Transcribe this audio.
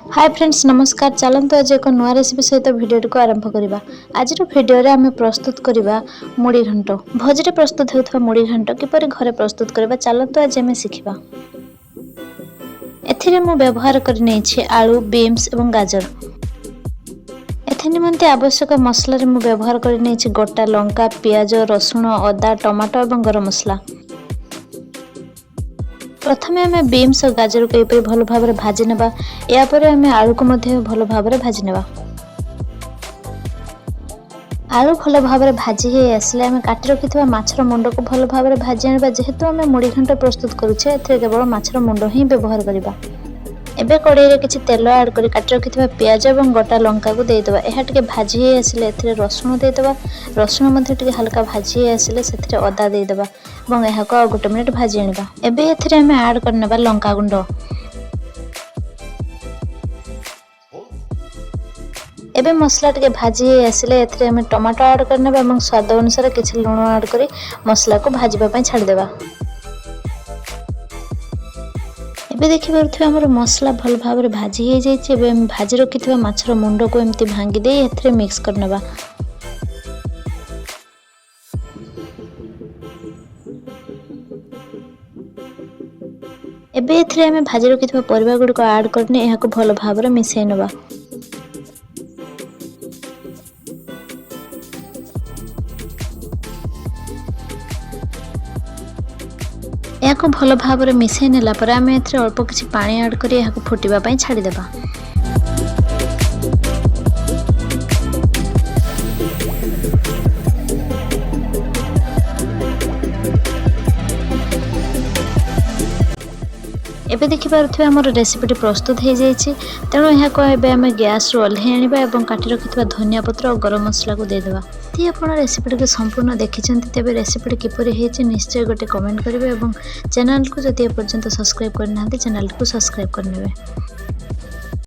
Hi friends नमस्कार। चलते आज एक नुआ रेसिपी सहित भिडियो को आरंभ करवा। आज भिडियो आम प्रस्तुत करवा मुड़ी घंट। भोजरे प्रस्तुत होता मुड़ी घंट किपर घरे प्रस्तुत करवा चलते आज आम शिखा। एथिरे मु व्यवहार करने आलू बीन्स और गाजर। एथि निमंते आवश्यक मसला मु व्यवहार करने गोटा लंका पियाज रसुण अदा टमाटो और गरम मसला। प्रथमे आम बीन्स और गाजर को यपरि भल भाव में भाजी नेबा। यापर आम आलू को भल भाव में भाजी नेबा। आलू भल भाव में भाजी हो आसले आम काटी रखि माछर मुंड को भल भाव में भाजी आने। जेहेतु आम मुड़ी घंट प्रस्तुत करुचे एथिरे केवल माछर मुंड ही व्यवहार करबा। एबे कड़ाई किछि तेल ऐड करी काटी रखि पियाज और गोटा लंका को देदेबा। यह टिके भाजी हो आसले एथिरे रसुण देदेबा। रसुण मध्य टिके हल्का भाजी हो आसले सेथिरे अदा देदेबा और यह को गोटे मिनिट भाजी आनिबा। एबे एथिरे आम ऐड करनेबा लंका गुंड। एबे मसला टिके भाजी हो आसले एथिरे आम टमाटो ऐड करनेबा और स्वाद अनुसार किछि लूण ऐड करी मसला को भाजीबा पई छाडी देबा। एबे देखि पारुथिबा हमर मसला भल भाव में भाजी हो जाइए। एबे हम भाजी रखिथिबा माछर मुंड को एमती भांगी दे एथिरे मिक्स करनेबा। एबे एथिरे हम भाजी रखिथिबा परिबा गुडी को ऐड करने यहाको भल भाव में मिसै नेबा। याको भल भाव में मिसै नेला पर आम एथिरे अल्प किछि पानी ऐड करी याको फुटिबा पई छाडी देबा। एबे देखि पारुथिबा हमर रेसिपीटी प्रस्तुत हो जाइए। तेणु यहाँ एबे आम गैस रू ओल्हे आनिबा एवं काटी रखिथिबा धनिया पत्र और गरम मसला को देदेबा। यदि आप रेसिपीटी को संपूर्ण देखिं तेज रेसिपीटी किपर होती निश्चय गोटे कमेंट करेंगे और चैनल को जदि एपर्यंत सब्सक्राइब करना चैनल को सब्सक्राइब करने।